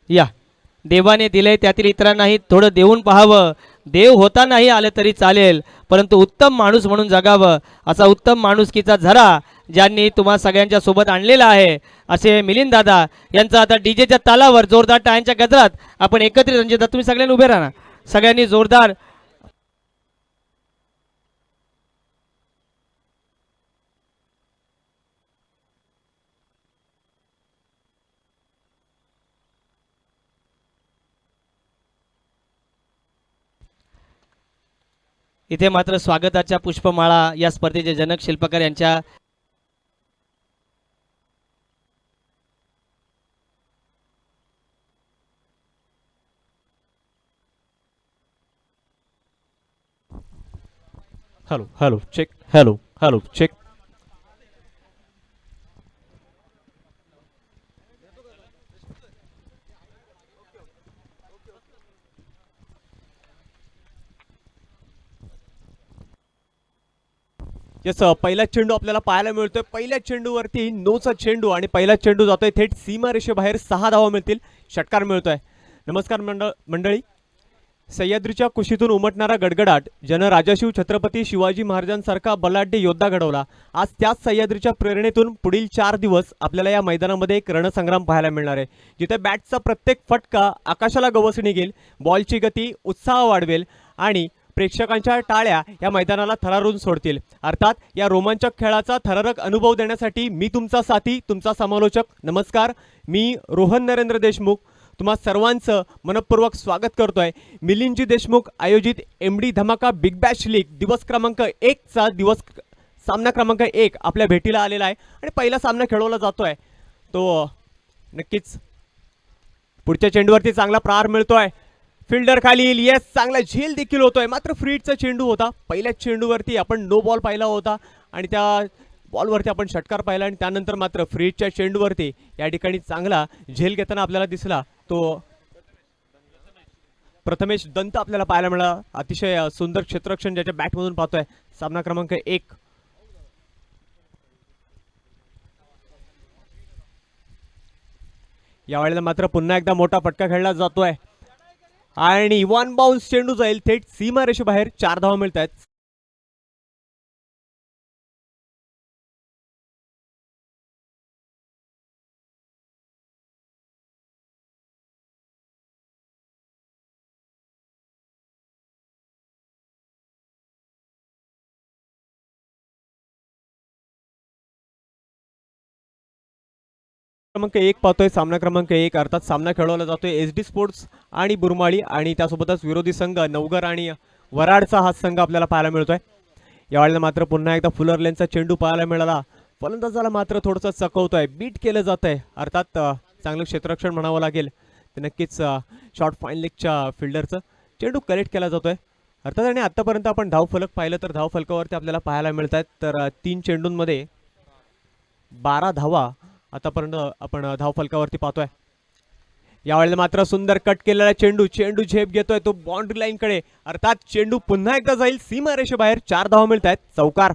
या देवाने दिले त्यातील इतरांनाही थोडं देऊन पाहावं. देव होता नाही आलं तरी चालेल, परंतु उत्तम माणूस म्हणून जगावं. असा उत्तम माणुसकीचा झरा ज्यांनी तुम्हा सगळ्यांच्या सोबत आणलेला आहे असे मिलिंद दादा यांचा आता डीजेच्या तालावर जोरदार टाळ्यांच्या गजरात आपण एकत्रित रणजित तुम्ही सगळ्यांनी उभे राहा. सगळ्यांनी जोरदार इथे मात्र स्वागताच्या पुष्पमाळा या स्पर्धेचे जनक शिल्पकार यांच्या hello hello check, hello hello check. Yes, पहिला चेंडू आपल्याला पाहायला मिळतोय. पहिल्या चेंडूवरती नोचा चेंडू आणि पहिला चेंडू जातोय थेट सीमारेषेबाहेर. 6 धावा मिळतील, षटकार मिळतोय. नमस्कार मंडळी. सह्याद्रीच्या कुशीतून उमटणारा गडगडाट ज्यानं राजाशिव छत्रपती शिवाजी महाराजांसारखा बलाढ्य योद्धा घडवला, आज त्याच सह्याद्रीच्या प्रेरणेतून पुढील 4 दिवस आपल्याला या मैदानामध्ये एक रणसंग्राम पाहायला मिळणार आहे, जिथे बॅटचा प्रत्येक फटका आकाशाला गवसणी निघेल, बॉलची गती उत्साह वाढवेल आणि प्रेक्षकांच्या टाळ्या या मैदानाला थरारून सोडतील. अर्थात या रोमांचक खेळाचा थरारक अनुभव देण्यासाठी मी तुमचा साथी, तुमचा समालोचक. नमस्कार, मी रोहन नरेंद्र देशमुख तुम्हा सर्वांचं मनपूर्वक स्वागत करतोय. मिलिंदजी देशमुख आयोजित एमडी धमाका बिग बॅश लीग दिवस क्रमांक 1 चा सामना क्रमांक 1 आपल्या भेटीला आलेला आहे आणि पहिला सामना खेळवला जातोय तो नक्कीच पुढच्या चेंडूवरती चांगला प्रहार मिळतोय. फिल्डर खाली येईल. येस, चांगला झेल देखील होतोय. मात्र फ्रीडचा चेंडू होता. पहिल्याच चेंडूवरती आपण नो बॉल पाहिला होता आणि त्या बॉलवरती आपण षटकार पाहिला आणि त्यानंतर मात्र फ्रीडच्या चेंडूवरती या ठिकाणी चांगला झेल घेताना आपल्याला दिसला तो प्रथमेश दंत आपल्याला पाहायला मिळाला. अतिशय सुंदर क्षेत्ररक्षण ज्याच्या बॅटमधून पाहतोय. सामना क्रमांक 1. यावेळेला मात्र पुन्हा एकदा मोठा फटका खेळला जातोय आणि वन बाउन्स चेंडू जाईल थेट सीमारेषेबाहेर. 4 धावा मिळत आहेत. क्रमांक 1 पाहतोय. सामना क्रमांक 1 अर्थात सामना खेळवला जातोय SD स्पोर्ट्स आणि बुरमाळी आणि त्यासोबतच विरोधी संघ नवगर आणि वराडचा हा संघ आपल्याला पाहायला मिळतोय. यावेळेला मात्र पुन्हा एकदा फुलर लेनचा चेंडू पाहायला मिळाला. फलंदाजाला मात्र थोडंसं चकवतोय, बीट केलं जात आहे. अर्थात चांगलं क्षेत्ररक्षण म्हणावं लागेल ते नक्कीच. शॉर्ट फाईन लेगच्या फिल्डरचं चेंडू कलेक्ट केला जातोय अर्थात. आणि आतापर्यंत आपण धावफलक पाहिलं तर धावफलकावरती आपल्याला पाहायला मिळत आहेत. तर 3 चेंडूंमध्ये 12 धावा आतापर्यंत आपण धावफलकावरती पाहतोय. यावेळेला मात्र सुंदर कट केलेला चेंडू, चेंडू झेप घेतोय तो बाउंड्री लाईन कडे. अर्थात चेंडू पुन्हा एकदा जाईल सीमारेषेबाहेर. 4 धावा मिळत आहेत. चौकार.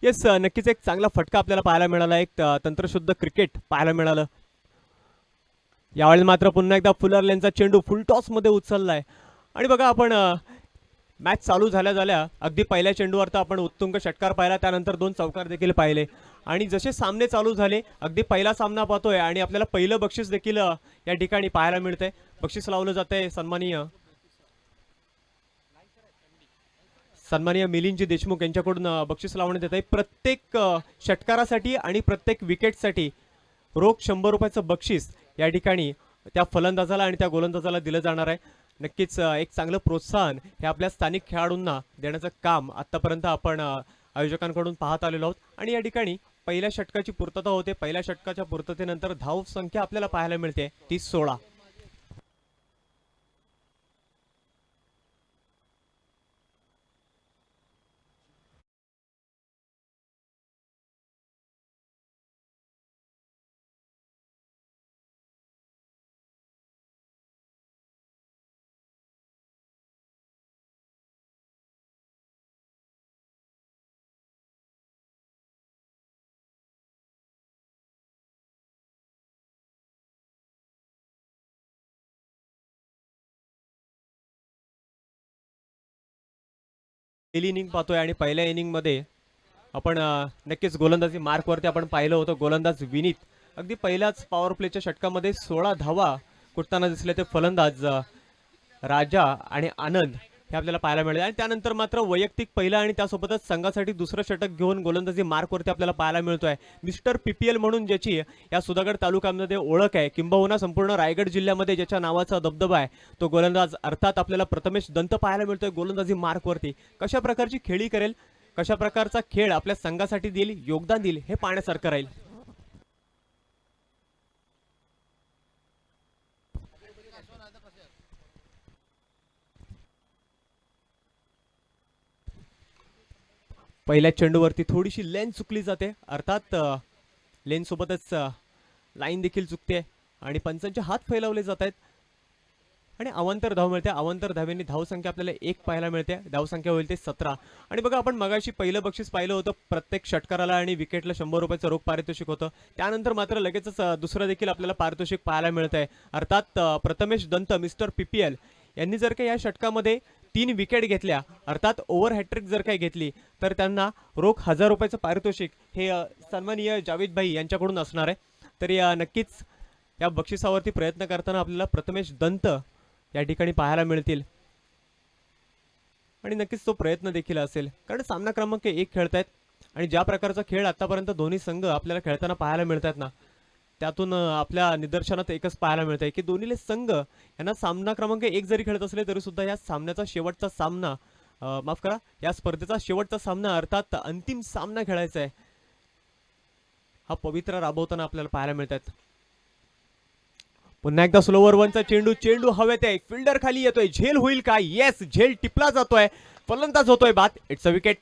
येस, नक्कीच एक चांगला फटका आपल्याला पाहायला मिळाला. एक तंत्रशुद्ध क्रिकेट पाहायला मिळालं. यावेळी मात्र पुन्हा एकदा फुलर लेनचा चेंडू फुल टॉस मध्ये उचललाय आणि बघा आपण मॅच चालू झाल्या झाल्या अगदी पहिल्या चेंडूवर तर आपण उत्तुंग षटकार पाहिला, त्यानंतर 2 चौकार देखील पाहिले आणि जसे सामने चालू झाले अगदी पहिला सामना पाहतोय आणि आपल्याला पहिलं बक्षीस देखील या ठिकाणी पाहायला मिळतंय. बक्षीस लावलं जातंय सन्माननीय मिलिंदजी देशमुख यांच्याकडून बक्षीस लावण्यात येत आहे. प्रत्येक षटकारासाठी आणि प्रत्येक विकेटसाठी रोख 100 रुपयाचं बक्षीस या ठिकाणी त्या फलंदाजाला आणि त्या गोलंदाजाला दिलं जाणार आहे. नक्कीच एक चांगलं प्रोत्साहन हे आपल्या स्थानिक खेळाडूंना देण्याचं काम आतापर्यंत आपण आयोजकांकडून पाहत आलेलो आहोत. आणि या ठिकाणी पहिल्या षटकाची पूर्तता होते. पहिल्या षटकाच्या पूर्ततेनंतर धाव संख्या आपल्याला पाहायला मिळते ती 16. पहिली इनिंग पाहतोय आणि पहिल्या इनिंगमध्ये आपण नक्कीच गोलंदाजी मार्कवरती आपण पाहिलं होतं. गोलंदाज विनीत अगदी पहिल्याच पॉवर प्लेच्या षटकामध्ये 16 धावा कुटताना दिसले. ते फलंदाज राजा आणि आनंद हे आपल्याला पाहायला मिळाले आणि त्यानंतर मात्र वैयक्तिक पहिला आणि त्यासोबतच संघासाठी दुसरं षटक घेऊन गोलंदाजी मार्कवरती आपल्याला पाहायला मिळतोय. मिस्टर PPL म्हणून ज्याची या सुधागड तालुक्यामध्ये ओळख आहे, किंबहुना संपूर्ण रायगड जिल्ह्यामध्ये ज्याच्या नावाचा दबदबा आहे, तो गोलंदाज अर्थात आपल्याला प्रथमेश दंत पाहायला मिळतोय गोलंदाजी मार्कवरती. कशा प्रकारची खेळी करेल, कशा प्रकारचा खेळ आपल्या संघासाठी देईल, योगदान देईल, हे पाहण्यासारखं राहील. पहिल्या चेंडूवरती थोडीशी लेन चुकली जाते, अर्थात लेन सोबतच लाईन देखील चुकते आणि पंचांचे हात फैलावले जात आहेत आणि अवांतर धाव मिळते. अवांतर धावेंनी धावसंख्या आपल्याला 1 पाहायला मिळते. धावसंख्या होईल ते 17. आणि बघा, आपण मगाशी पहिलं बक्षीस पाहिलं होतं, प्रत्येक षटकाराला आणि विकेटला 100 रुपयाचं रोख पारितोषिक होतं. त्यानंतर मात्र लगेचच दुसरं देखील आपल्याला पारितोषिक पाहायला मिळत आहे. अर्थात प्रथमेश दंत मिस्टर PPL यांनी जर का या षटकामध्ये 3 विकेट घेतल्या, अर्थात ओव्हर हॅट्रिक जर काही घेतली, तर त्यांना रोख 1000 रुपयाचं पारितोषिक हे सन्माननीय जावेद भाई यांच्याकडून असणार आहे. तरी नक्कीच या बक्षिसावरती प्रयत्न करताना आपल्याला प्रथमेश दंत या ठिकाणी पाहायला मिळतील आणि नक्कीच तो प्रयत्न देखील असेल, कारण सामना क्रमांक 1 खेळतायत आणि ज्या प्रकारचा खेळ आतापर्यंत दोन्ही संघ आपल्याला खेळताना पाहायला मिळतात ना, त्यातून आपल्या निदर्शनात एकच पाहायला मिळत आहे की दोन्ही संघ यांना सामना क्रमांक 1 जरी खेळत असले तरी सुद्धा या सामन्याचा शेवटचा सामना, माफ करा, या स्पर्धेचा शेवटचा सामना अर्थात अंतिम सामना खेळायचा आहे, हा पवित्रा राबवताना आपल्याला पाहायला मिळतात. पुन्हा एकदा स्लोवर वनचा चेंडू, चेंडू हवेत आहे, फिल्डर खाली येतोय, झेल होईल का? येस, झेल टिपला जातोय, फलंदाज होतोय बाद. It's a wicket.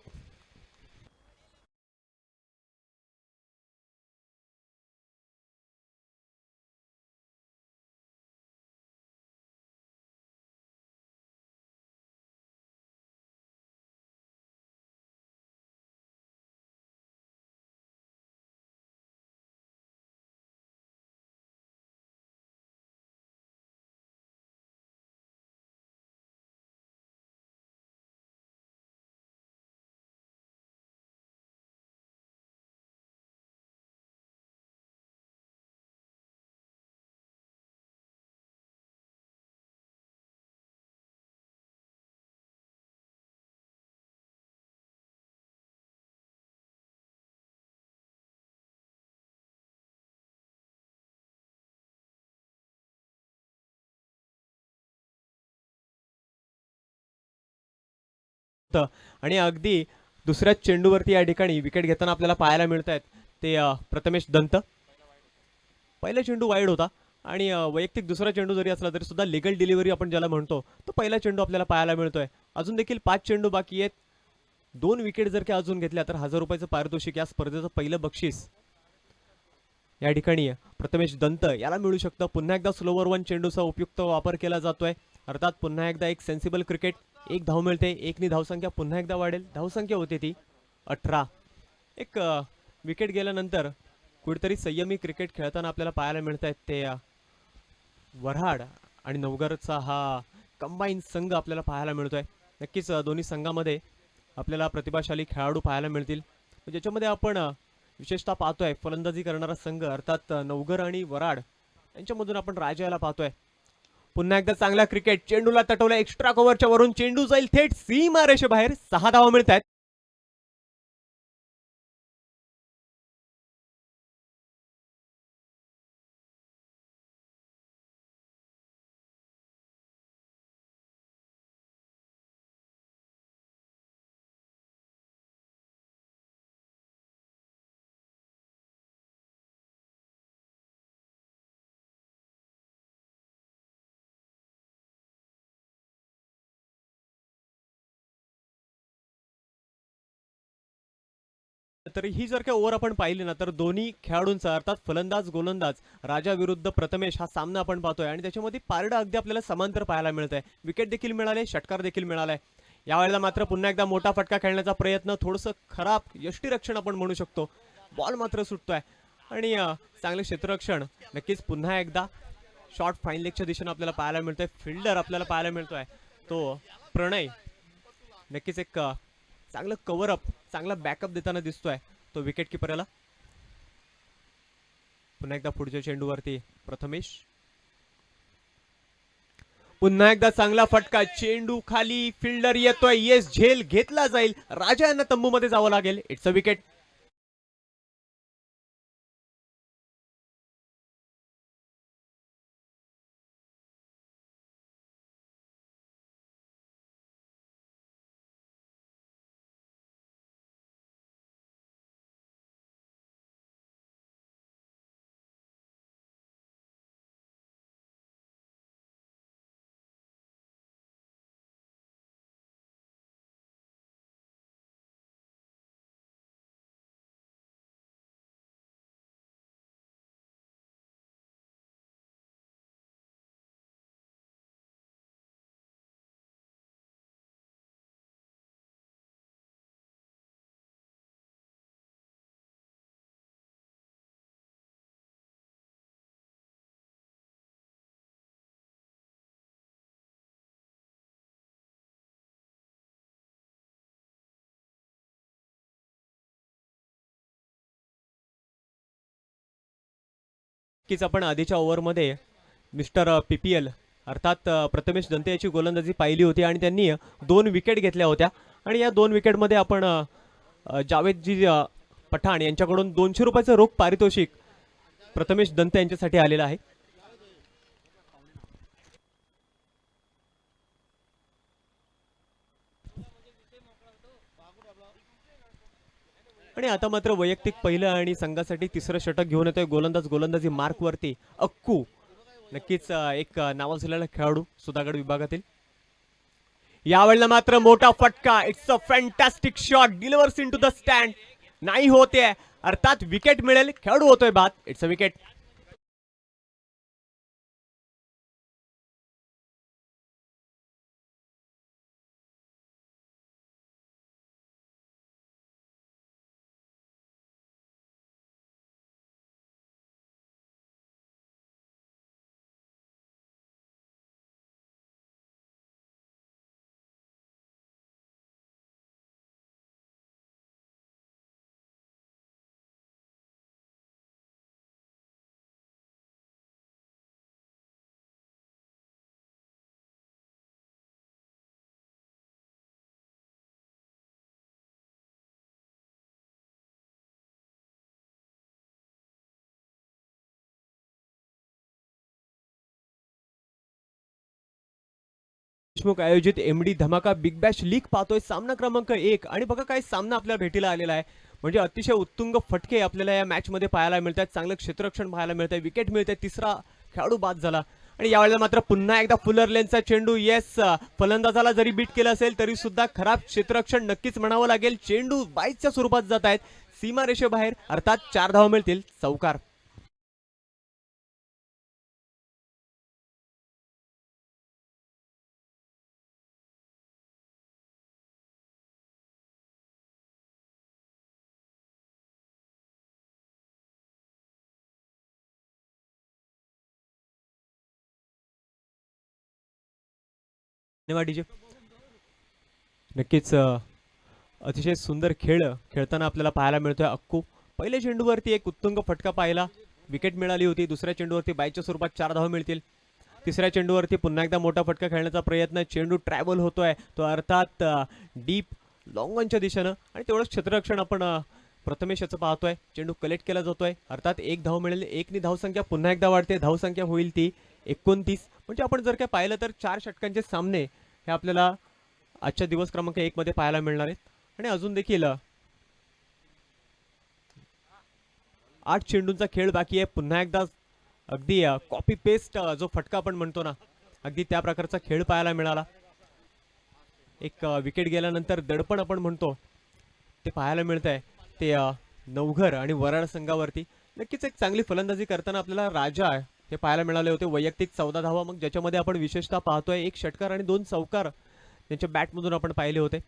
आणि अगदी दुसऱ्या चेंडूवरती या ठिकाणी विकेट घेताना आपल्याला पाहायला मिळत आहेत ते प्रथमेश दंत. पहिला चेंडू वाईड होता आणि वैयक्तिक दुसरा चेंडू जरी असला तरी सुद्धा लिगल डिलिव्हरी आपण ज्याला म्हणतो, तो पहिला चेंडू आपल्याला पाहायला मिळतोय. अजून देखील 5 चेंडू बाकी आहेत. 2 विकेट जर का अजून घेतल्या तर 1000 रुपयाचं पारितोषिक, या स्पर्धेचं पहिलं बक्षीस या ठिकाणी प्रथमेश दंत याला मिळू शकतं. पुन्हा एकदा स्लोवर वन चेंडूचा उपयुक्त वापर केला जातोय, अर्थात पुन्हा एकदा एक सेन्सिबल क्रिकेट. 1 धाव मिळते, 1 नी धावसंख्या पुन्हा एकदा वाढेल. धावसंख्या होते ती 18. एक विकेट गेल्यानंतर कुठेतरी संयमी क्रिकेट खेळताना आपल्याला पाहायला मिळत आहेत ते वऱ्हाड आणि नवगरचा हा कंबाईन संघ आपल्याला पाहायला मिळतोय. नक्कीच दोन्ही संघामध्ये आपल्याला प्रतिभाशाली खेळाडू पाहायला मिळतील, ज्याच्यामध्ये आपण विशेषतः पाहतोय फलंदाजी करणारा संघ अर्थात नवगर आणि वराड यांच्यामधून आपण राजा याला पाहतोय. पुन्हा एकदा चांगला क्रिकेट, चेंडूला तटवला, एक्स्ट्रा कव्हरच्या वरून चेंडू जाईल थेट सीमा रेषेबाहेर. 6 धावा मिळत आहेत. तर ही जर का ओव्हर आपण पाहिली ना, तर दोन्ही खेळाडूंचा अर्थात फलंदाज गोलंदाज राजा विरुद्ध प्रथमेश हा सामना आपण पाहतोय आणि त्याच्यामध्ये पारडं अगदी आपल्याला समांतर पाहायला मिळत आहे. विकेट देखील मिळाले, षटकार देखील मिळालाय. यावेळेला मात्र पुन्हा एकदा मोठा फटका खेळण्याचा प्रयत्न, थोडंसं खराब यष्टीरक्षण आपण म्हणू शकतो. बॉल मात्र सुटतोय आणि चांगले क्षेत्ररक्षण. नक्कीच पुन्हा एकदा शॉर्ट फाईन लेगच्या दिशेने आपल्याला पाहायला मिळतोय. फिल्डर आपल्याला पाहायला मिळतोय तो प्रणय. नक्कीच एक चांगलं कव्हर अप, चांगला बॅकअप देताना दिसतोय तो विकेट किपरला. पुन्हा एकदा पुढच्या चेंडूवरती प्रथमेश. पुन्हा एकदा चांगला फटका, चेंडू खाली, फिल्डर येतोय, येस, झेल घेतला जाईल. राजा यांना तंबू मध्ये जावं लागेल. It's a wicket. नक्कीच आपण आधीच्या ओव्हरमध्ये मिस्टर PPL अर्थात प्रथमेश दंते याची गोलंदाजी पाहिली होती आणि त्यांनी 2 विकेट घेतल्या होत्या. आणि या 2 विकेटमध्ये आपण जावेदजी पठाण यांच्याकडून 200 रुपयाचं रोख पारितोषिक प्रथमेश दंते यांच्यासाठी आलेलं आहे. आणि आता मात्र वैयक्तिक पहिलं आणि संघासाठी तिसरं षटक घेऊन येतोय गोलंदाजी मार्क वरती अक्कू. नक्कीच एक नावाजलेला खेळाडू सुधागड विभागातील. यावेळेला मात्र मोठा फटका, it's a fantastic shot, delivers into the stand. नाही होते, अर्थात विकेट मिळेल, खेळाडू होतोय बाद. It's a wicket. देशमुख आयोजित MD धमाका बिग बॅश लीग पाहतोय. सामना क्रमांक 1 आणि बघा काय सामना आपल्याला भेटीला आलेला आहे. म्हणजे अतिशय उत्तुंग फटके आपल्याला या मॅच मध्ये पाहायला मिळतात. चांगलं क्षेत्ररक्षण पाहायला मिळतंय, विकेट मिळते, तिसरा खेळाडू बाद झाला. आणि यावेळेला मात्र पुन्हा एकदा फुलर लेनचा चेंडू, येस, फलंदाजाला जरी बीट केलं असेल तरी सुद्धा खराब क्षेत्ररक्षण नक्कीच म्हणावं लागेल. चेंडू बाईच्या स्वरूपात जात आहेत सीमा रेषेबाहेर, अर्थात 4 धावा मिळतील. चौकार. धन्यवाद डीजे. नक्कीच अतिशय सुंदर खेळ खेळताना आपल्याला पाहायला मिळतोय अक्कू. पहिल्या चेंडूवरती एक उत्तुंग फटका पाहिला, विकेट मिळाली होती. दुसऱ्या चेंडूवरती बायच्या स्वरूपात 4 धावा मिळतील. तिसऱ्या चेंडूवरती पुन्हा एकदा मोठा फटका खेळण्याचा प्रयत्न, चेंडू ट्रॅव्हल होतोय तो अर्थात डीप लॉंग ऑनच्या दिशेनं. आणि तेवढंच क्षेत्ररक्षण आपण प्रथमेश याचं पाहतोय. चेंडू कलेक्ट केला जातोय, अर्थात 1 धाव मिळेल. 1 नी धावसंख्या पुन्हा एकदा वाढते, धावसंख्या होईल ती 29. म्हणजे आपण जर काय पाहिलं तर 4 षटकांचे सामने हे आपल्याला आजच्या दिवस क्रमांक 1 मध्ये पाहायला मिळणार आहेत. आणि अजून देखील 8 चेंडूंचा खेळ बाकी आहे. पुन्हा एकदा अगदी कॉपी पेस्ट जो फटका आपण म्हणतो ना, अगदी त्या प्रकारचा खेळ पाहायला मिळाला. एक विकेट गेल्यानंतर दडपण आपण म्हणतो ते पाहायला मिळत आहे. ते नवघर आणि वराड संघावरती. नक्कीच एक चांगली फलंदाजी करताना आपल्याला राजा हे पाहायला मिळाले होते. वैयक्तिक 14 धावा, मग ज्याच्यामध्ये आपण विशेषतः पाहतोय 1 षटकार आणि 2 चौकार त्यांच्या बॅटमधून आपण पाहिले होते.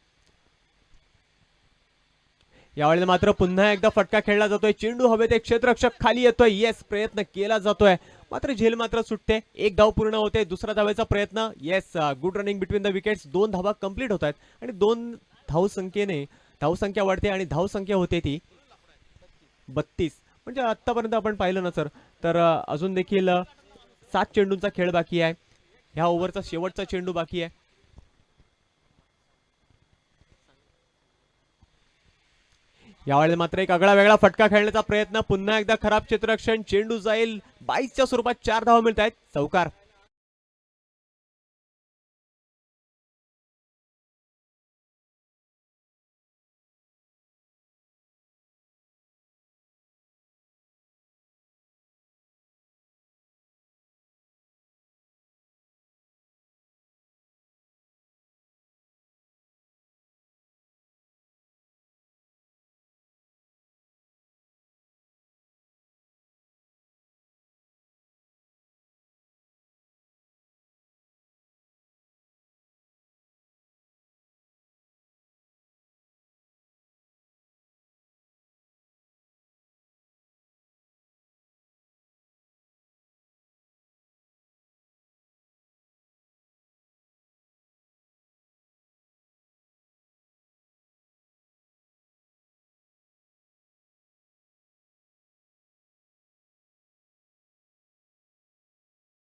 यावेळेला मात्र पुन्हा एकदा फटका खेळला जातोय, चेंडू हवेत, एक क्षेत्ररक्षक खाली येतोय, येस, प्रयत्न केला जातोय, मात्र झेल मात्र सुटते. 1 धाव पूर्ण होते. दुसरा धावेचा प्रयत्न, yes, good running between the wickets. 2 धावा कंप्लीट होत आहेत आणि 2 धावसंख्या वाढते आणि धावसंख्या होते ती 32. म्हणजे आतापर्यंत आपण पाहिलं ना सर, तर अजून देखील 7 चेंडूंचा खेळ बाकी आहे. ह्या ओव्हरचा शेवटचा चेंडू बाकी आहे. यावेळेला मात्र एक आगळा वेगळा फटका खेळण्याचा प्रयत्न. पुन्हा एकदा खराब क्षेत्ररक्षण. चेंडू जाईल 22च्या स्वरूपात. 4 धावा मिळत आहेत. चौकार.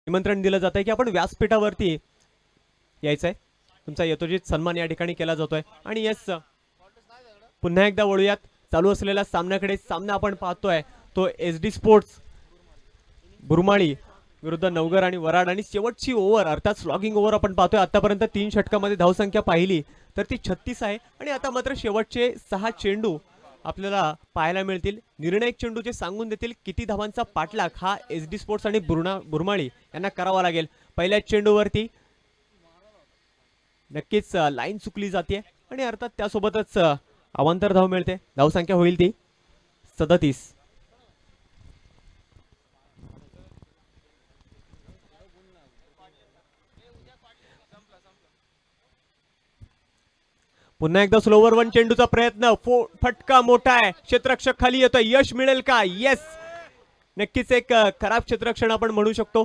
निमंत्रण दिलं जात आहे की आपण व्यासपीठावरती यायचंय. तुमचा यथोचित सन्मान या ठिकाणी केला जातोय. आणि येस, पुन्हा एकदा वळूयात चालू असलेल्या सामन्याकडे. सामना आपण पाहतोय तो SD स्पोर्ट्स बुरमाळी विरुद्ध नवगर आणि वराड. आणि शेवटची ओव्हर अर्थात स्लॉगिंग ओव्हर आपण पाहतोय. आतापर्यंत 3 षटकामध्ये धावसंख्या पाहिली तर ती 36 आहे. आणि आता मात्र शेवटचे 6 चेंडू आपल्याला पाहायला मिळतील. निर्णायक चेंडूचे सांगून देतील किती धावांचा पाठलाग हा SD स्पोर्ट्स आणि बुरमाळी यांना करावा लागेल. पहिल्याच चेंडूवरती नक्कीच लाईन चुकली जाते आणि अर्थात त्यासोबतच अवांतर धाव मिळते. धावसंख्या होईल ती 37. पुन्हा एकदा स्लोवर वन चेंडूचा प्रयत्न. फटका मोठा आहे. क्षेत्ररक्षक खाली येतोय. यश मिळेल का? येस, नक्कीच एक खराब क्षेत्ररक्षण आपण म्हणू शकतो.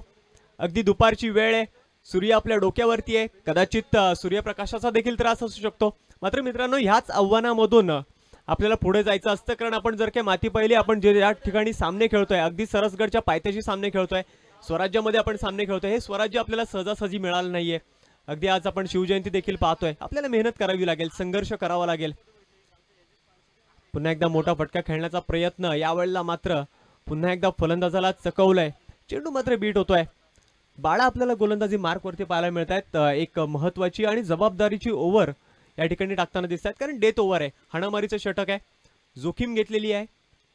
अगदी दुपारची वेळ आहे. सूर्य आपल्या डोक्यावरती आहे. कदाचित सूर्यप्रकाशाचा देखील त्रास असू शकतो. मात्र मित्रांनो, ह्याच आव्हानामधून आपल्याला पुढे जायचं असतं. कारण आपण जर काही माती पाहिली, आपण जे या ठिकाणी सामने खेळतोय, अगदी सरसगडच्या पायथ्याशी सामने खेळतोय, स्वराज्यामध्ये आपण सामने खेळतोय. हे स्वराज्य आपल्याला सहजासहजी मिळालं नाहीये. अगदी आज आपण शिवजयंती देखील पाहतोय. आपल्याला मेहनत करावी लागेल, संघर्ष करावा लागेल. पुन्हा एकदा मोठा फटका खेळण्याचा प्रयत्न. यावेळेला मात्र पुन्हा एकदा फलंदाजाला चकवलंय. चेंडू मात्र बीट होतोय. बाळा आपल्याला गोलंदाजी मार्क वरती पाहायला मिळत आहेत. एक महत्वाची आणि जबाबदारीची ओव्हर या ठिकाणी टाकताना दिसत आहेत. कारण डेथ ओव्हर आहे, हाणामारीचं षटक आहे, जोखीम घेतलेली आहे.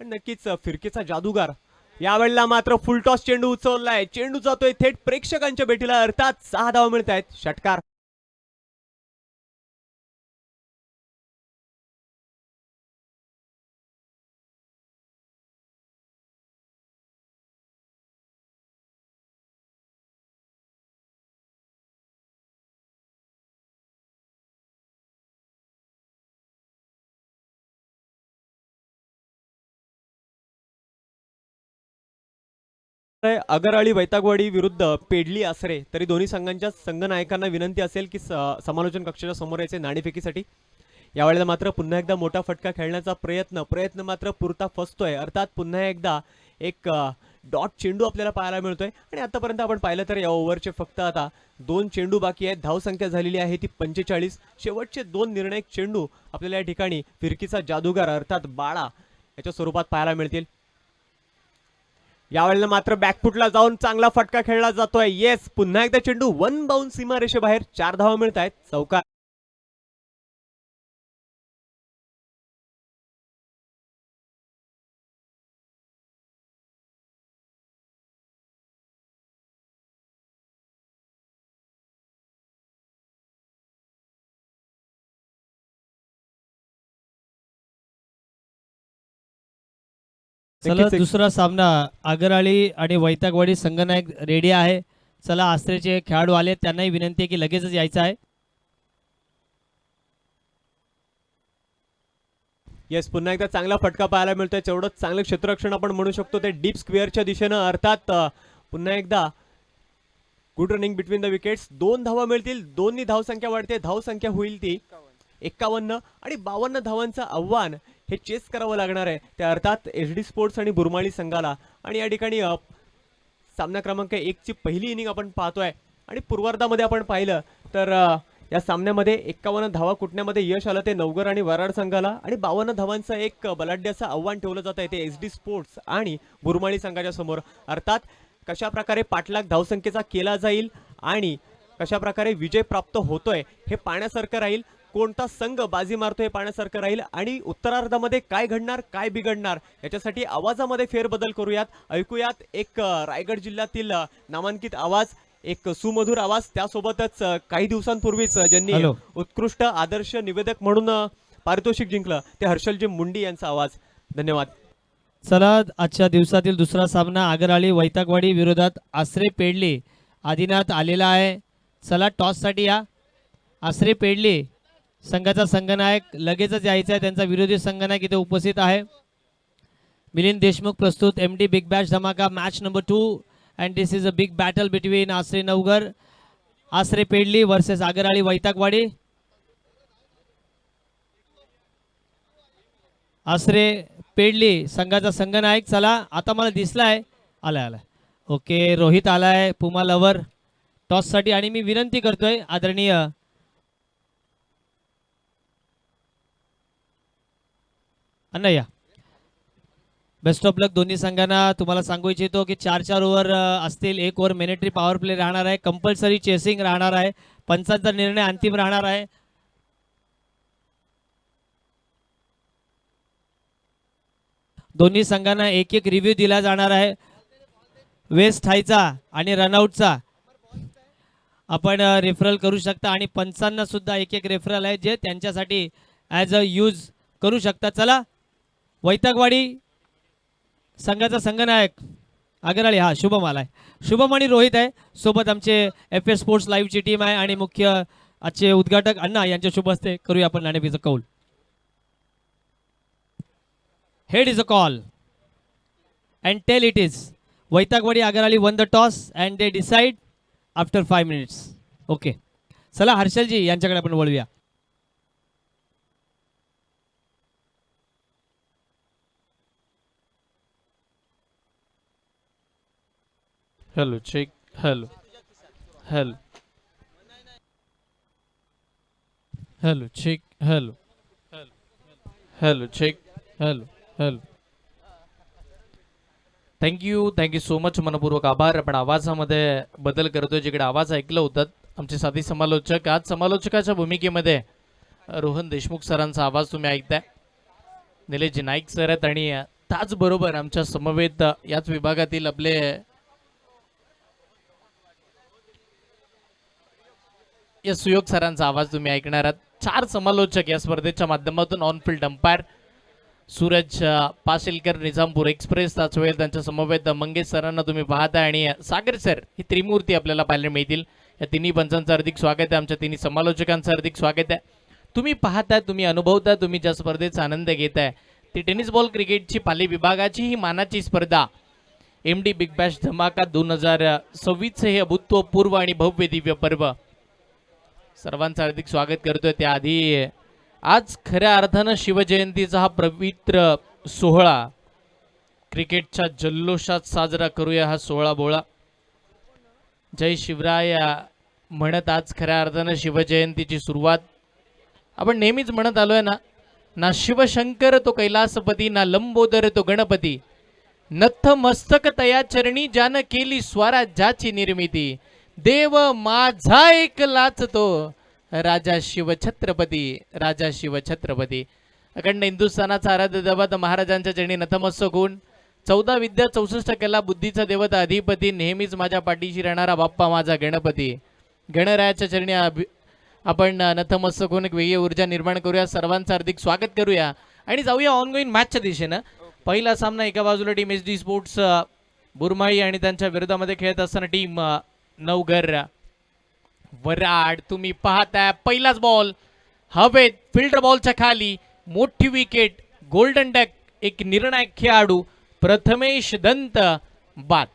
आणि नक्कीच फिरकीचा जादूगार. यावेळेला मात्र फुलटॉस चेंडू उचललाय. चेंडू जातोय थेट प्रेक्षकांच्या भेटीला. अर्थात 6 धावा मिळत आहेत. षटकार. अगरआळी वैतागवाडी विरुद्ध पेडली आसरे. तरी दोन्ही संघांच्या संघनायकांना विनंती असेल की समालोचन कक्षाच्या समोर यायचे नाणेफेकीसाठी. यावेळेला मात्र पुन्हा एकदा मोठा फटका खेळण्याचा प्रयत्न मात्र पुरता फसतोय. अर्थात पुन्हा एकदा एक डॉट चेंडू आपल्याला पाहायला मिळतोय. आणि आतापर्यंत आपण पाहिलं तर या ओव्हरचे फक्त आता 2 चेंडू बाकी आहेत. धावसंख्या झालेली आहे ती 45. शेवटचे 2 निर्णायक चेंडू आपल्याला या ठिकाणी फिरकीचा जादूगार अर्थात बाळा याच्या स्वरूपात पाहायला मिळतील. यावेळेला मात्र बॅकफुटला जाऊन चांगला फटका खेळला जातोय. येस, पुन्हा एकदा चेंडू वन बाउंड सीमारेषेबाहेर. 4 धावा मिळत आहेत. चौकार. चला, नक्कीच एक- दुसरा सामना आगरआळी आणि वैतागवाडी संघनायक रेडी आहे. चला, आस्त्रेचे खेळाडू आले, त्यांनाही विनंती आहे की लगेचच यायचं आहे. येस, पुन्हा एकदा चांगला फटका पाहायला मिळतोय. तेवढंच चांगलं क्षेत्ररक्षण आपण म्हणू शकतो ते डीप स्क्वेअरच्या दिशेनं. अर्थात पुन्हा एकदा good running between the wickets. 2 धावा मिळतील. दोन्ही धावसंख्या वाढते. धावसंख्या होईल ती 51 आणि 52 धावांचं आव्हान हे चेस करावं लागणार आहे. त्या अर्थात SD स्पोर्ट्स आणि बुरमाळी संघाला. आणि या ठिकाणी सामना क्रमांक 1 ची पहिली इनिंग आपण पाहतोय आणि पूर्वार्धामध्ये आपण पाहिलं तर या सामन्यामध्ये 51 धावा कुटण्यामध्ये यश आलं ते नवघर आणि वराड संघाला आणि 52 धावांचं एक बलाढ्याचं आव्हान ठेवलं जात आहे ते SD स्पोर्ट्स आणि बुरमाळी संघाच्या समोर. अर्थात कशा प्रकारे पाठलाग धावसंख्येचा केला जाईल आणि कशा प्रकारे विजय प्राप्त होतोय हे पाहण्यासारखं राहील. कोणता संघ बाजी मारतोय हे पाहण्यासारखं राहील आणि उत्तरार्धामध्ये काय घडणार काय बिघडणार याच्यासाठी आवाजामध्ये फेरबदल करूयात. ऐकूयात एक रायगड जिल्ह्यातील नामांकित आवाज, एक सुमधुर आवाज. त्यासोबतच काही दिवसांपूर्वीच ज्यांनी हॅलो. उत्कृष्ट आदर्श निवेदक म्हणून पारितोषिक जिंकलं ते हर्षलजी मुंडी यांचा आवाज. धन्यवाद. चला, आजच्या दिवसातील दुसरा सामना आगरआळी वैतागवाडी विरोधात आसरे पेडले आदिनाथ आलेला आहे. चला, टॉससाठी या. आसरे पेडले संघाचा संघनायक लगेचच यायचा आहे. त्यांचा विरोधी संघनायक इथे उपस्थित आहे. मिलिंद देशमुख प्रस्तुत MD बिग बॅश धमाका match number 2 and this is a big battle between Asare Navghar Asare Pedli versus Agarali Vaitagwadi. Asare Pedli संघाचा संघनायक. चला, आता मला दिसलाय, आलाय. ओके, रोहित आलाय पुमा लवर टॉससाठी. आणि मी विनंती करतोय आदरणीय अण्णा, बेस्ट ऑफ लक दोन्ही संघांना. तुम्हाला सांगू इच्छितो की 4-4 ओव्हर असतील. 1 ओव्हर मॅनेटरी पॉवर प्ले राहणार आहे. कंपल्सरी चेसिंग राहणार आहे. पंचांचा निर्णय अंतिम राहणार आहे. दोन्ही संघांना एक एक रिव्ह्यू दिला जाणार आहे. वेस्ट हायचा आणि रनआउटचा आपण रेफरल करू शकता आणि पंचांना सुद्धा एक एक रेफरल आहे जे त्यांच्यासाठी ॲज अ यूज करू शकता. चला, वैतागवाडी संघाचा संघनायक आगरआळी, हा शुभम आलाय. शुभम आणि रोहित आहे सोबत. आमचे FS स्पोर्ट्स लाईव्हची टीम आहे आणि मुख्य आजचे उद्घाटक अण्णा यांच्या शुभ हस्ते करूया आपण नाणेफेकीचा कौल. Head is a call and tail it is Vaitagwadi Agarali won the toss and they decide after 5 minutes. Okay, चला हर्षलजी यांच्याकडे आपण वळूया. Hello check. Hello hello hello check. Hello hello check. Hello hello. Thank you so much. मनपूर्वक आभार. आपण आवाजामध्ये बदल करतोय. जिकडे आवाज ऐकलं होतात आमचे साथी समालोचक, आज समालोचकाच्या भूमिकेमध्ये रोहन देशमुख सरांचा आवाज तुम्ही ऐकताय. निलेश नाईक सर आहेत आणि त्याचबरोबर आमच्या समवेत याच विभागातील आपले या सुयोग सरांचा आवाज तुम्ही ऐकणार आहात. 4 समालोचक या स्पर्धेच्या माध्यमातून on field umpire Suraj Pasilkar Nizampur express, त्याच वेळेला त्यांच्या समवेत मंगेश सरांना तुम्ही पाहताय आणि सागर सर ही त्रिमूर्ती आपल्याला पाहायला मिळतील. या तिन्ही पंचांचं हार्दिक स्वागत आहे. आमच्या तिन्ही समालोचकांचं हार्दिक स्वागत आहे. तुम्ही पाहताय, तुम्ही अनुभवताय, तुम्ही ज्या स्पर्धेचा आनंद घेताय ती टेनिस बॉल क्रिकेटची पाली विभागाची ही मानाची स्पर्धा MD बिग बॅश धमाका 2026 हे अभूतपूर्व आणि भव्य दिव्य पर्व. सर्वांचं हार्दिक स्वागत करतोय. त्याआधी आज खऱ्या अर्थानं शिवजयंतीचा हा पवित्र सोहळा क्रिकेटच्या जल्लोषात साजरा करूया. हा सोहळा बोळा जय शिवराय म्हणत आज खऱ्या अर्थानं शिवजयंतीची सुरुवात आपण नेहमीच म्हणत आलोय ना. ना शिवशंकर तो कैलासपती, ना लंबोदर तो गणपती, नथ मस्तक तया चरणी ज्यानं केली स्वराज्याची निर्मिती, देव माझा एकलाच तो राजा शिवछत्रपती, राजा शिवछत्रपती. अखंड हिंदुस्थानाचा आराध्य दैवत महाराजांच्या चरणी नतमस्तक होऊन 14 विद्या 64 कला बुद्धीचा देवता अधिपती, नेहमीच माझ्या पाठीशी राहणारा बाप्पा माझा गणपती, गणरायाच्या चरणी आपण नतमस्तक होऊन एक वेगळी ऊर्जा निर्माण करूया. सर्वांचं हार्दिक स्वागत करूया आणि जाऊया ऑनगोईंग मॅचच्या दिशेनं. पहिला सामना एका बाजूला टीम SD स्पोर्ट्स बुरमाळी आणि त्यांच्या विरोधामध्ये खेळत असताना टीम नवघर वराड. तुम्ही पाहताय पहिलाच बॉल हवेत, फिल्डर बॉलच्या खाली, मोठी विकेट, गोल्डन डक, एक निर्णायक खेळाडू प्रथमेश दंत बाद.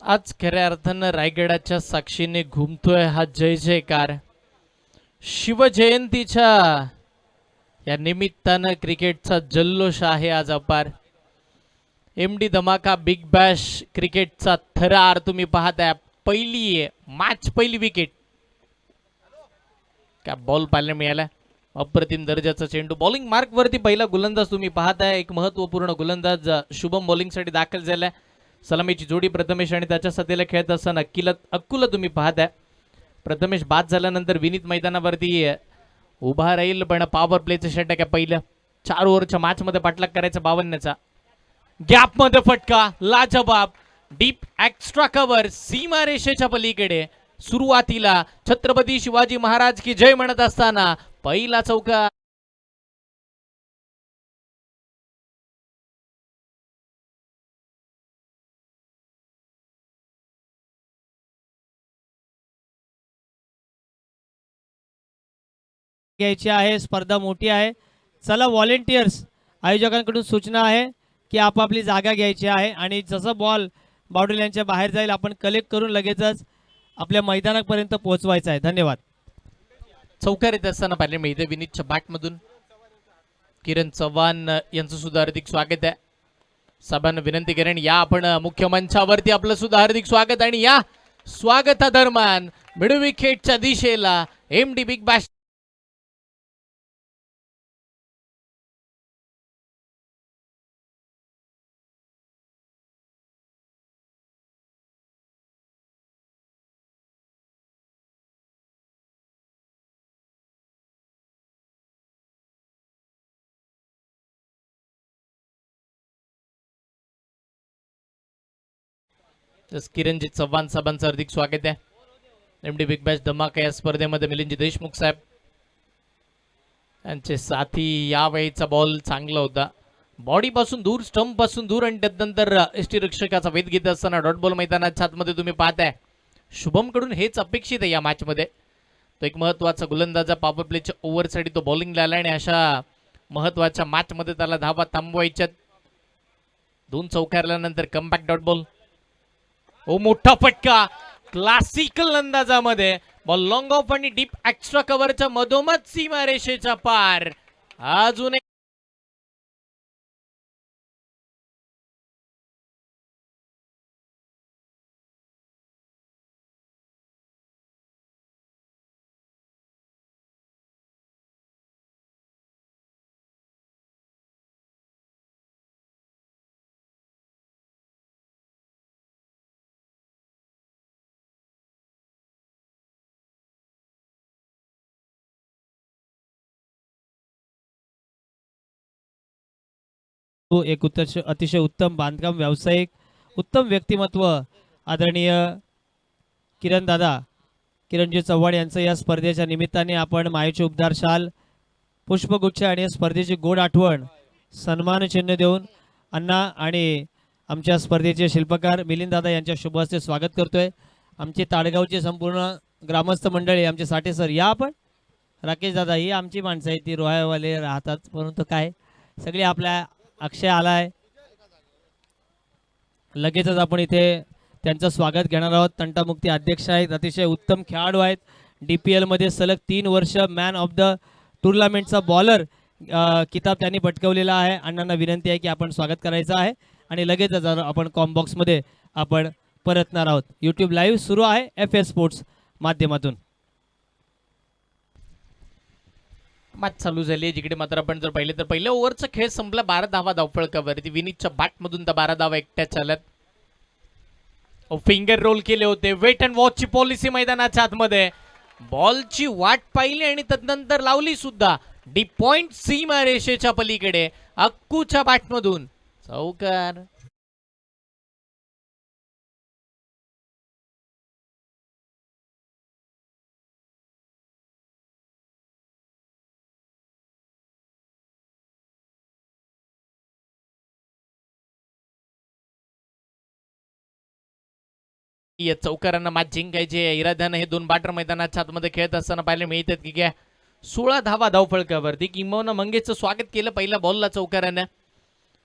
आज खऱ्या अर्थानं रायगडाच्या साक्षीने घुमतोय हा जय जयकार. शिवजयंतीच्या या निमित्तानं क्रिकेटचा जल्लोष आहे आज अपार. MD धमाका बिग बॅश क्रिकेटचा थरार तुम्ही पाहताय. पहिली मॅच, पहिली विकेट. काय बॉल पाहायला मिळाला, अप्रतिम दर्जाचा चेंडू. बॉलिंग मार्क वरती पहिला गोलंदाज तुम्ही पाहताय. एक महत्वपूर्ण गोलंदाज शुभम बॉलिंगसाठी दाखल झालाय. सलामीची जोडी प्रथमेश आणि त्याच्या साथीला खेळत असताना अक्कुला तुम्ही पाहताय. प्रथमेश बाद झाल्यानंतर विनीत मैदानावरती उभा राहील, पण पॉवर प्लेचं षटक आहे पहिलं. 4 ओव्हरच्या मॅच मध्ये पाठलाग करायचा 52चा. गॅप मध्ये फटका, लाजबाब. डीप एक्स्ट्रा कव्हर सीमा रेषेच्या पलीकडे. सुरुवातीला छत्रपती शिवाजी महाराज की जय म्हणत असताना पहिला चौका. घ्यायची आहे, स्पर्धा मोठी आहे. चला व्हॉलेंटियर्स, आयोजकांकडून सूचना आहे की आपापली जागा घ्यायची आहे आणि जसं बॉल बाउंड्री लाईनच्या बाहेर जाईल आपण कलेक्ट करून लगेचच आपल्या मैदानापर्यंत पोहोचवायचं आहे. धन्यवाद. चौकार येत असताना पाहिले मिळते विनीतच्या बॅटमधून. किरण चव्हाण यांचं सुद्धा हार्दिक स्वागत आहे. सभांना विनंती करेन या आपण मुख्य मंचावरती आपलं सुद्धा हार्दिक स्वागत. आणि या स्वागतादरम्यान मिड विकेटच्या दिशेला MD बिग बॅश किरणजी चव्हाण साहेबांचं हार्दिक स्वागत आहे. MD बिग बॅश धमाका या स्पर्धेमध्ये मिलिंदजी देशमुख साहेब यांचे साथी. यावेळीचा बॉल चांगला होता, बॉडी पासून दूर, स्टंप पासून दूर, आणि त्यानंतर यष्टीरक्षकाचा वेध घेत असताना डॉट बॉल मैदानाच्या आतमध्ये तुम्ही पाहताय. शुभम कडून हेच अपेक्षित आहे या मॅच मध्ये. तो एक महत्वाचा गोलंदाज, पॉवर प्लेच्या ओव्हरसाठी तो बॉलिंगला आला आणि अशा महत्वाच्या मॅच मध्ये त्याला धावा थांबवायच्यात. 2 चौकारानंतर कमबॅक डॉट बॉल. ओ मोठा फटका, क्लासिकल अंदाजामध्ये बॉल लॉंग ऑफ आणि डीप एक्स्ट्रा कव्हरच्या मधोमध सीमा रेषेच्या पार. अजून तो एक अतिशय उत्तम बांधकाम व्यावसायिक, उत्तम व्यक्तिमत्व आदरणीय किरणजी चव्हाण यांचं या स्पर्धेच्या निमित्ताने आपण मायेचे उबदार शाल, पुष्पगुच्छ आणि या स्पर्धेची गोड आठवण सन्मान चिन्ह देऊन अण्णा आणि आमच्या स्पर्धेचे शिल्पकार मिलिंददादा यांच्या शुभ हस्ते स्वागत करतोय. आमचे ताडगावचे संपूर्ण ग्रामस्थ मंडळी, आमचे साठे सर या आपण. राकेश दादा ही आमची माणसं आहेत, ती रोहावाले राहतात, परंतु काय सगळे आपल्या. अक्षय आलाय, लगेचच आपण इथे त्यांचं स्वागत घेणार आहोत. तंटामुक्ती अध्यक्ष आहेत, अतिशय उत्तम खेळाडू आहेत. DPL मध्ये सलग 3 वर्ष मॅन ऑफ द टुर्नामेंटचा बॉलर किताब त्यांनी पटकवलेला आहे. अण्णांना विनंती आहे की आपण स्वागत करायचं आहे आणि लगेचच आपण कॉम्बॉक्स मध्ये आपण परतणार आहोत. YouTube लाईव्ह सुरू आहे FS स्पोर्ट्स माध्यमातून. मॅच चालू झाली, जिकडे मात्र आपण जर पाहिले तर पहिल्या ओव्हरचा खेळ संपला. 12 धावा धावफळकावरती. विनीतच्या बॅटमधून त्या 12 धावा एकट्या चालत. फिंगर रोल केले होते. वेट अँड वॉच ची पॉलिसी मैदानाच्या आतमध्ये. बॉलची वाट पाहिली आणि तदनंतर लावली सुद्धा. डीप पॉइंट सीमा रेषेच्या पलीकडे. अक्कूच्या बॅटमधून चौकार. या चौकारांना मॅच जिंकायची आहे इराद्यानं हे 2 बॅटर मैदानाच्या आतमध्ये खेळत असताना पाहायला मिळतात की काय 16 धावा धावफळकावरती. किंबहुना मंगेशचं स्वागत केलं पहिल्या बॉलला चौकारानं.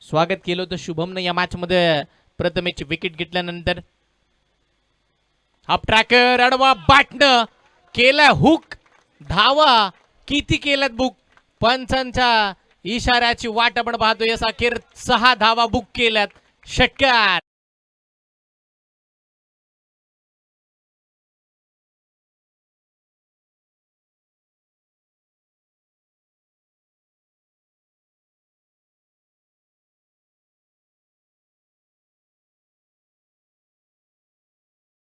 स्वागत केलं होतं शुभमनं या मॅच मध्ये प्रथमेची विकेट घेतल्यानंतर. हाफ ट्रॅकर अडवा बॅटनं केलाय हुक. धावा किती केल्यात बुक. पंचांच्या इशाऱ्याची वाट आपण पाहतोय. अखेर 6 धावा बुक केल्यात. षटकार.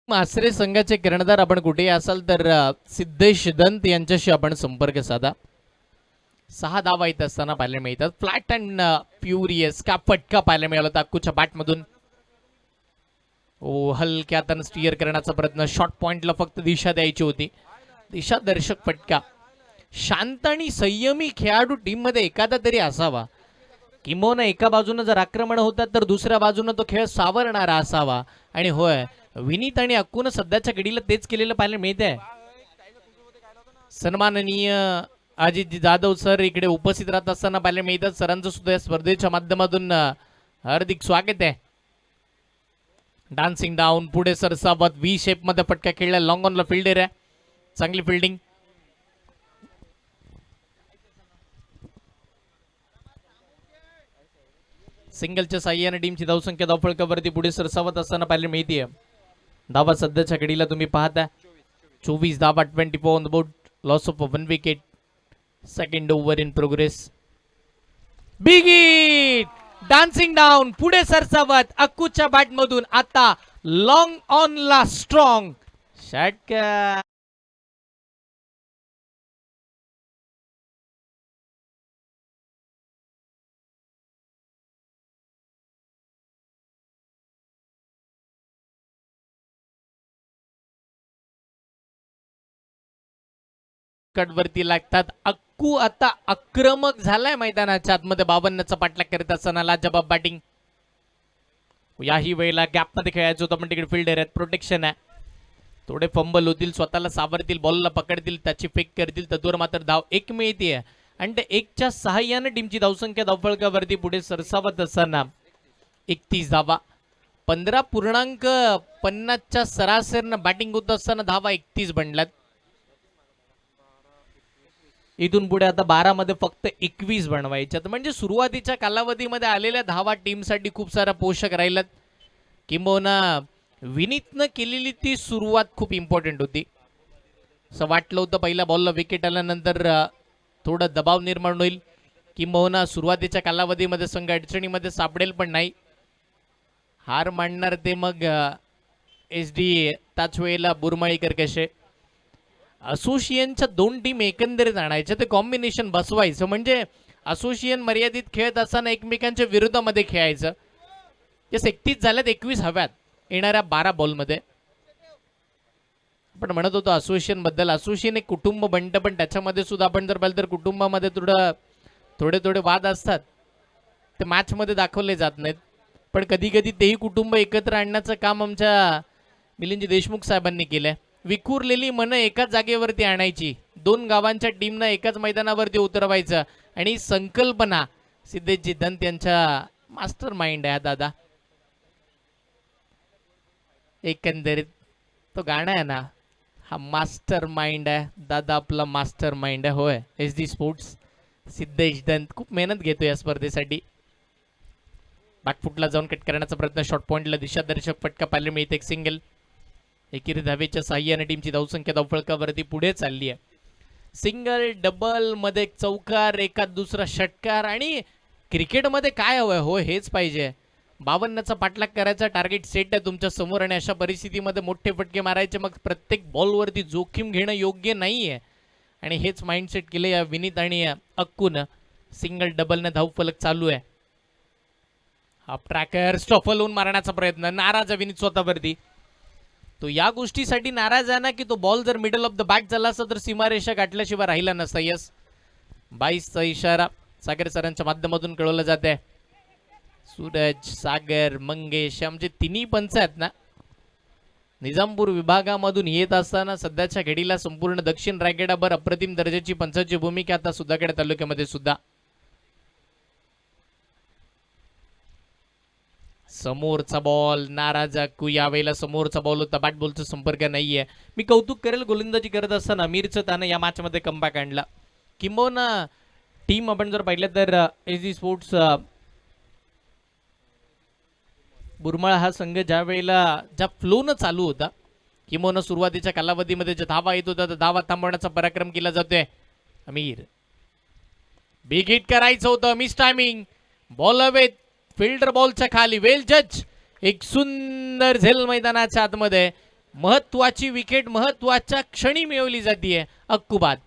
आसरे संघाचे कर्णधार आपण कुठेही असाल तर सिद्धेश दंत यांच्याशी आपण संपर्क साधा. 6 धावा येत असताना पाहायला मिळतात. फ्लॅट अँड फ्युरियस का फटका पाहायला मिळाला होता अक्कूच्या बॅटमधून. हलक्या हातानं स्टिअर करण्याचा प्रयत्न. शॉर्ट पॉइंटला फक्त दिशा द्यायची होती. दिशा दर्शक फटका. शांत आणि संयमी खेळाडू टीम मध्ये एखादा तरी असावा. किंबहुना एका बाजूने जर आक्रमण होतात तर दुसऱ्या बाजूने तो खेळ सावरणारा असावा. आणि होय, विनीत आणि अक्कून सध्याच्या घडीला तेच केलेलं पाहायला मिळतंय. सन्माननीय अजित जाधव सर इकडे उपस्थित राहत असताना पाहायला मिळतात. सरांचं सुद्धा या स्पर्धेच्या माध्यमातून हार्दिक स्वागत आहे. डान्सिंग डाऊन पुढे सरसावत व्ही शेप मध्ये फटका खेळला. लॉंग ऑनला फिल्डर आहे. चांगली फिल्डिंग. सिंगलच्या साह्याने टीमची धावसंख्या धावफलकावरती पुढे सरसावत असताना पाहायला मिळते. धावा सध्याच्या घडीला तुम्ही पाहता 24 धावा. 24 on the board. Loss of 1 wicket. Second over in progress. Big hit. Dancing down पुढे सरसावत अक्कूच्या बॅट मधून आता लॉंग ऑन ला स्ट्रॉंग षटकार. कटवरती लागतात. अक्कू आता आक्रमक झालाय मैदानाच्या आतमध्ये. 52चा पाठलाग करत असताना लाजबाब बॅटिंग. याही वेळेला गॅप मध्ये खेळायचं होतं पण तिकडे फिल्डर आहेत. प्रोटेक्शन आहे. थोडे फंबल होतील. स्वतःला सावरतील. बॉलला पकडतील. त्याची फेक करतील. तत्वर मात्र धाव 1 मिळते. आणि ते 1च्या सहाय्याने टीमची धावसंख्या धावफलकावरती पुढे सरसावत असताना 31 धावा. 15.50च्या सरासरीनं बॅटिंग होत असताना धावा 31 बनल्यात. इथून पुढे आता 12 मध्ये फक्त 21 बनवायच्यात. म्हणजे सुरुवातीच्या कालावधीमध्ये आलेल्या धावा टीमसाठी खूप सारा पोषक राहिल्यात. किंबहुना विनीतनं केलेली ती सुरुवात खूप इम्पॉर्टंट होती. असं वाटलं होतं पहिल्या बॉलला विकेट आल्यानंतर थोडं दबाव निर्माण होईल. किंबहुना सुरुवातीच्या कालावधीमध्ये संघ अडचणीमध्ये सापडेल पण नाही. हार मांडणार ते मग SD त्याच वेळेला बुरमाळीकर कसे. असोसिएशनच्या 2 टीम एकंदरीत आणायच्या. ते कॉम्बिनेशन बसवायचं. म्हणजे असोसिएशन मर्यादित खेळत असताना एकमेकांच्या विरोधामध्ये खेळायचं. जस 31 झाल्यात. 21 हव्यात येणाऱ्या 12 बॉलमध्ये. आपण म्हणत होतो असोसिएशन बद्दल. असोसिएशन एक कुटुंब बनतं पण त्याच्यामध्ये सुद्धा आपण जर पाहिलं तर कुटुंबामध्ये थोडे वाद असतात. ते मॅच मध्ये दाखवले जात नाहीत. पण कधी कधी तेही कुटुंब एकत्र आणण्याचं काम आमच्या मिलिंद देशमुख साहेबांनी केलंय. विखुरलेली मन एकाच जागेवरती आणायची. 2 गावांच्या टीमना एकाच मैदानावरती उतरवायचं. आणि संकल्पना सिद्धेशजी दंत यांच्या मास्टर माइंड आहे दादा. एकंदरीत तो गाणं आहे ना, हा मास्टर माइंड आहे दादा. आपला मास्टर माइंड आहे. होय, SD स्पोर्ट्स सिद्धेश दंत खूप मेहनत घेतो या स्पर्धेसाठी. बॅकफुटला जाऊन कट करण्याचा प्रयत्न. शॉर्ट पॉइंटला दिशादर्शक फटका पाहायला मिळते. एक सिंगल. एकेरी धावेच्या साह्याने टीमची धावसंख्या धावफलकावरती पुढे चालली आहे. सिंगल डबल मध्ये एक चौकार. एकात दुसरा षटकार. आणि क्रिकेटमध्ये काय हवंय हो हेच पाहिजे. 52चा पाठलाग करायचा टार्गेट सेट आहे तुमच्या समोर. आणि अशा परिस्थितीमध्ये मोठे फटके मारायचे. मग प्रत्येक बॉलवरती जोखीम घेणं योग्य नाहीये. आणि हेच माइंडसेट केले या विनीत आणि अक्कून. सिंगल डबलने धावफलक चालू आहे. हाफ ट्रॅकर स्टॉफल होऊन मारण्याचा प्रयत्न. नाराज विनीत स्वतःवरती. तो या गोष्टीसाठी नाराज आहे ना की तो बॉल जर मिडल ऑफ द बॅट झाला असता तर सीमारेषा गाठल्याशिवाय राहिला नसता. यस 22चा इशारा सागर सरांच्या माध्यमातून कळवला जात आहे. सूरज, सागर, मंगेश आमचे तिन्ही पंच आहेत ना निजामपूर विभागामधून येत असताना सध्याच्या घडीला संपूर्ण दक्षिण रायगडाभर अप्रतिम दर्जाची पंचाची भूमिका आता सुधागड तालुक्यामध्ये सुद्धा. समोरचा बॉल नाराजाकू, यावेळेला समोरचा बॉल होता, बॅट बॉलचा संपर्क नाहीये. मी कौतुक करेल गोलंदाजी करत असताना अमीरचं त्यानं या मॅचमध्ये कमबॅक आणला. किंबहुना टीम आपण जर पाहिलं तर एजी स्पोर्ट्स बुरमाळ हा संघ ज्या वेळेला ज्या फ्लोनं चालू होता, किंबहुना सुरुवातीच्या कालावधीमध्ये जे धावा येत होता, धावा थांबवण्याचा पराक्रम केला जातोय. अमीर बिग हिट करायचं होतं, मिस टायमिंग, बॉल हवेत, फिल्डर बॉलच्या खाली, वेल जज, एक सुंदर झेल मैदानाच्या आतमध्ये, महत्वाची विकेट महत्वाच्या क्षणी मिळवली जाते. अक्कुबाद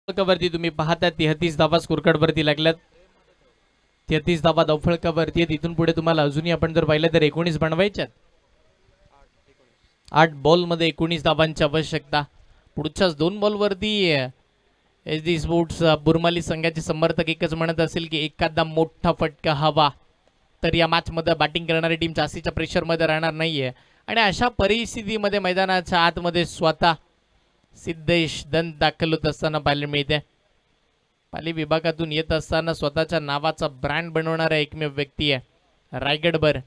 वरती तुम्ही पाहता 33 धावा स्कोर कार्ड वरती लागल्यात. 33 धावा धावफळकावरती आहेत. इथून पुढे तुम्हाला अजूनही आपण जर पाहिलं तर 19 बनवायच्यात. 8 बॉल मध्ये 19 धावांची आवश्यकता. पुढच्याच 2 बॉल वरती एच डी स्पोर्ट्स बुरमाली संघाचे समर्थक एकच म्हणत असेल की एखादा मोठा फटका हवा तर या मॅच मध्ये बॅटिंग करणारी टीम जास्तीच्या प्रेशर मध्ये राहणार नाहीये. आणि अशा परिस्थितीमध्ये मैदानाच्या आतमध्ये स्वतः सिद्धेश दंत दाखल होत असताना पाहायला मिळते. पाली विभागातून येत असताना स्वतःच्या नावाचा ब्रँड बनवणारा एकमेव व्यक्ती आहे. रायगडभर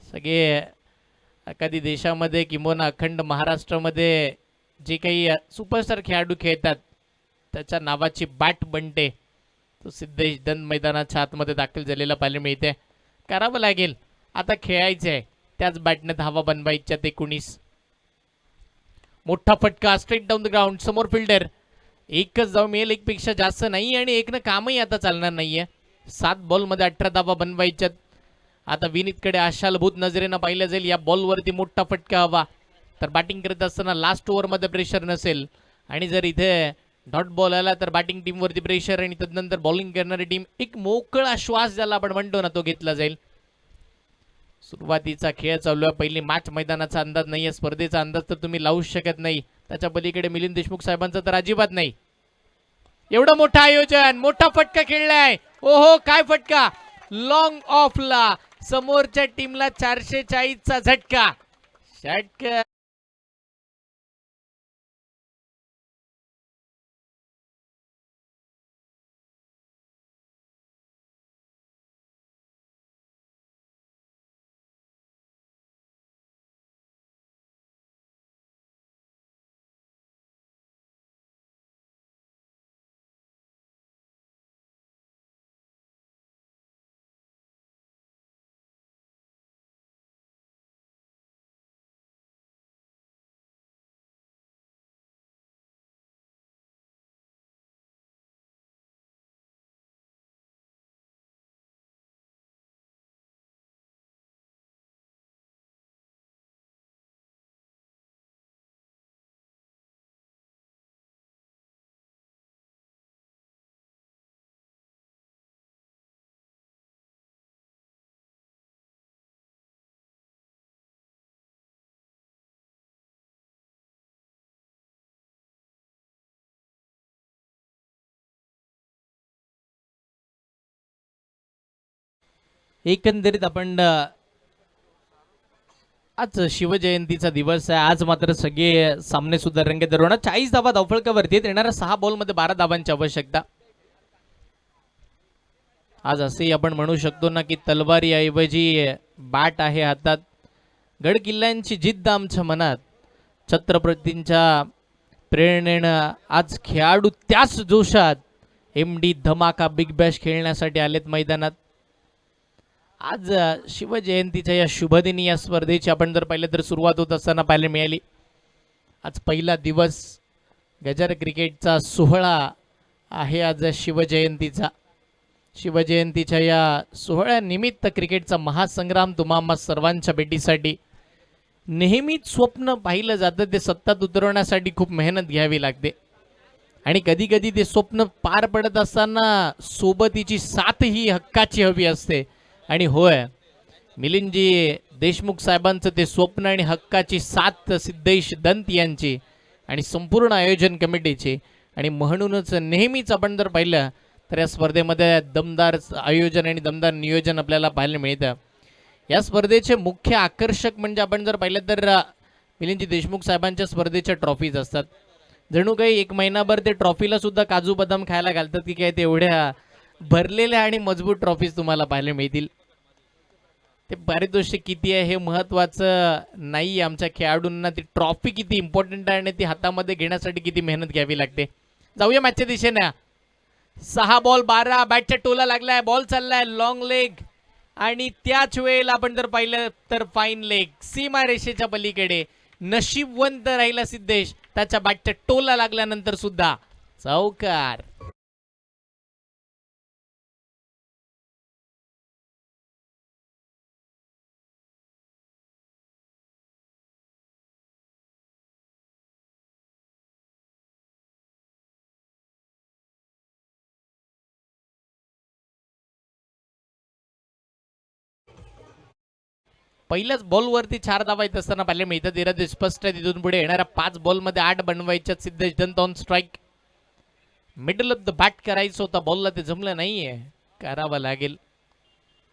सगळे एखादी देशामध्ये किंवा अखंड महाराष्ट्रामध्ये जे काही सुपरस्टार खेळाडू खेळतात त्याच्या नावाची बॅट बनते. तो सिद्धेश दंत मैदानाच्या आतमध्ये दाखल झालेला पाहायला मिळते. करावं लागेल, आता खेळायचं आहे, त्याच बॅटने धावा बनवायच्या. 19 मोठा फटका स्ट्रेट डाऊन द ग्राउंड, समोर फिल्डर, एकच जाऊ मिळेल, एकपेक्षा जास्त नाही आणि एकनं कामही आता चालणार नाहीये. 7 बॉलमध्ये 18 धावा बनवायच्यात. आता विनीतकडे आशालभूत नजरेनं पाहिलं जाईल. या बॉलवरती मोठा फटका हवा तर बॅटिंग करत असताना लास्ट ओव्हरमध्ये प्रेशर नसेल आणि जर इथे डॉट बॉल आला तर बॅटिंग टीमवरती प्रेशर आणि तदनंतर बॉलिंग करणारी टीम एक मोकळा श्वास ज्याला आपण म्हणतो ना तो घेतला जाईल. सुरुवातीचा खेळ चालू आहे, पहिली मॅच, मैदानाचा अंदाज नाहीये, स्पर्धेचा अंदाज तर तुम्ही लावू शकत नाही. त्याच्या पलीकडे मिलिंद देशमुख साहेबांचा तर अजिबात नाही. एवढं मोठं आयोजन, मोठा फटका खेळलाय. ओहो काय फटका, लॉंग ऑफला समोरच्या टीमला 440चा झटका. षटक एकंदरीत आपण आज शिवजयंतीचा दिवस आहे. आज मात्र सगळे सामने सुद्धा रंगत होणार. 40 धावा धावफळकावरती येणाऱ्या 6 बॉलमध्ये 12 धावांची आवश्यकता. आज असेही आपण म्हणू शकतो ना की तलवारी ऐवजी बॅट आहे हातात. गड किल्ल्यांची जिद्द आमच्या मनात, छत्रपतींच्या प्रेरणेनं आज खेळाडू त्याच जोशात MD धमाका बिग बॅश खेळण्यासाठी आलेत मैदानात. आज शिवजयंतीच्या या शुभदिनी या स्पर्धेची आपण जर पाहिलं तर सुरुवात होत असताना पाहायला मिळाली. आज पहिला दिवस गजर क्रिकेटचा सोहळा आहे आज शिवजयंतीचा. शिवजयंतीच्या या सोहळ्यानिमित्त क्रिकेटचा महासंग्राम तुम्हा सर्वांच्या भेटीसाठी नेहमीच स्वप्न पाहिलं जातं ते सत्तात उतरवण्यासाठी खूप मेहनत घ्यावी लागते आणि कधी कधी ते स्वप्न पार पडत असताना सोबतीची साथ ही हक्काची हवी असते. आणि होय, मिलिंदजी देशमुख साहेबांचं ते स्वप्न आणि हक्काची साथ सिद्धेश दंत यांची आणि संपूर्ण आयोजन कमिटीची. आणि म्हणूनच नेहमीच आपण जर पाहिलं तर या स्पर्धेमध्ये दमदार आयोजन आणि दमदार नियोजन आपल्याला पाहायला मिळतं. या स्पर्धेचे मुख्य आकर्षक म्हणजे आपण जर पाहिलं तर मिलिंदजी देशमुख साहेबांच्या स्पर्धेच्या ट्रॉफीज असतात. जणू काही एक महिनाभर ते ट्रॉफीला सुद्धा काजू बदाम खायला घालतात की काय, तेवढ्या भरलेल्या आणि मजबूत ट्रॉफीज तुम्हाला पाहायला मिळतील. ते पारितोषिक किती आहे हे महत्त्वाचं नाही, आमच्या खेळाडूंना ती ट्रॉफी किती इम्पॉर्टंट आहे आणि ती हातामध्ये घेण्यासाठी किती मेहनत घ्यावी लागते. जाऊया मॅचच्या दिशेने. 6 बॉल 12, बॅटच्या टोला लागलाय, बॉल चाललाय लॉंग लेग आणि त्याच वेळेला आपण जर पाहिलं तर फाईन लेग सीमा रेषेच्या पलीकडे. नशीबवंत राहिला सिद्धेश, त्याच्या बॅटच्या टोला लागल्यानंतर सुद्धा चौकार. पहिल्याच बॉलवरती 4 धावा येत असताना पाहिले मिळतात. धीरज स्पष्ट आहे, तिथून पुढे येणाऱ्या 5 बॉलमध्ये 8 बनवायच्या. सिद्धेश दंत on strike. Middle of the bat करायचं होता, बॉलला ते जमलं नाहीये, करावं लागेल.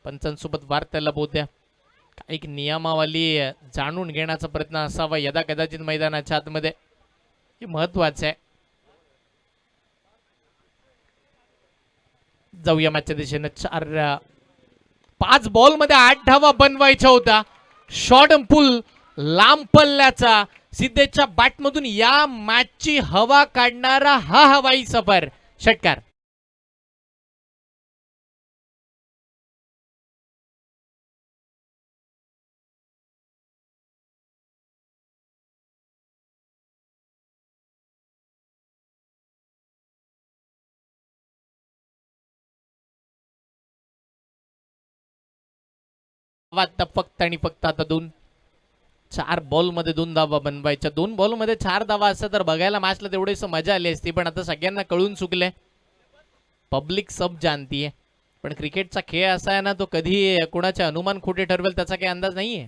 पंचांसोबत वार्ताला बोलत्या एक नियमावली जाणून घेण्याचा प्रयत्न असावा यदा कदाचित मैदानाच्या आतमध्ये, हे महत्वाचं आहे. जाऊया मॅचच्या दिशेने. 5 बॉलमध्ये 8 धावा बनवायच्या होता. शॉर्ट पुल लांब पल्ल्याचा सिद्धेशच्या बॅटमधून या मॅचची हवा काढणारा हा हवाई सफर षटकार. आता फक्त आणि फक्त आता 4 बॉलमध्ये 2 धावा बनवायच्या. 2 बॉलमध्ये 4 धावा असतात तर बघायला मॅचला तेवढीच मजा आली असती, पण आता सगळ्यांना कळून चुकले, पब्लिक सब जानती आहे. पण क्रिकेटचा खेळ असा आहे ना, तो कधी कोणाचे अनुमान खोटे ठरवेल त्याचा काही अंदाज नाहीये.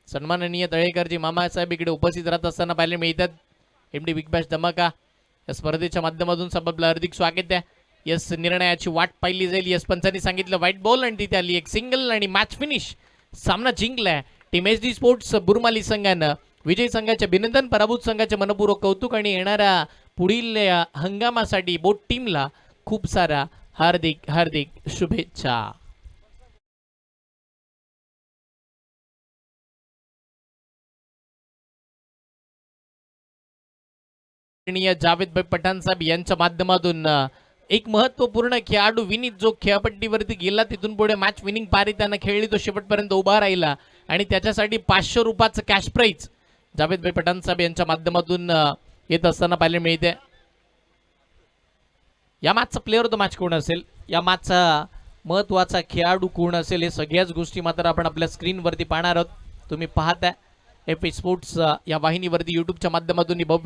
सन्माननीय तळेकरजी मामासाहेब इकडे उपस्थित राहत असताना पाहिले मिळतात. एमडी बिग बॅश धमाका या स्पर्धेच्या माध्यमातून सबबला हार्दिक स्वागत आहे. यस, निर्णयाची वाट पाहिली जाईल. यस पंचांनी सांगितलं व्हाईट बॉल आणि तिथे आली एक सिंगल आणि मॅच फिनिश. सामना जिंकलाय टीम एच डी स्पोर्ट्स बुरमाली संघानं. विजयी संघाचे अभिनंदन, पराभूत संघाचे मनपूर्वक कौतुक आणि येणाऱ्या पुढील हंगामासाठी बोट टीमला खूप सारा हार्दिक हार्दिक शुभेच्छा. जावेद भाई पठाण साहेब यांच्या माध्यमातून एक महत्वपूर्ण खेळाडू विनीत जो खेळपट्टीवरती गेला, तिथून पुढे मॅच विनिंग पारी त्यानं खेळली, तो शेवटपर्यंत उभा राहिला आणि त्याच्यासाठी 500 रुपयाचं कॅश प्राईज जावेद भाई पठाण साहेब यांच्या माध्यमातून येत असताना पाहायला मिळते. या मॅचचा प्लेअर ऑफ द मॅच कोण असेल, या मॅचचा महत्वाचा खेळाडू कोण असेल, हे सगळ्याच गोष्टी मात्र आपण आपल्या स्क्रीनवरती पाहणार आहोत. तुम्ही पाहताय एफ स्पोर्ट्स या वाहिनीवरती युट्यूबच्या माध्यमातून भव्य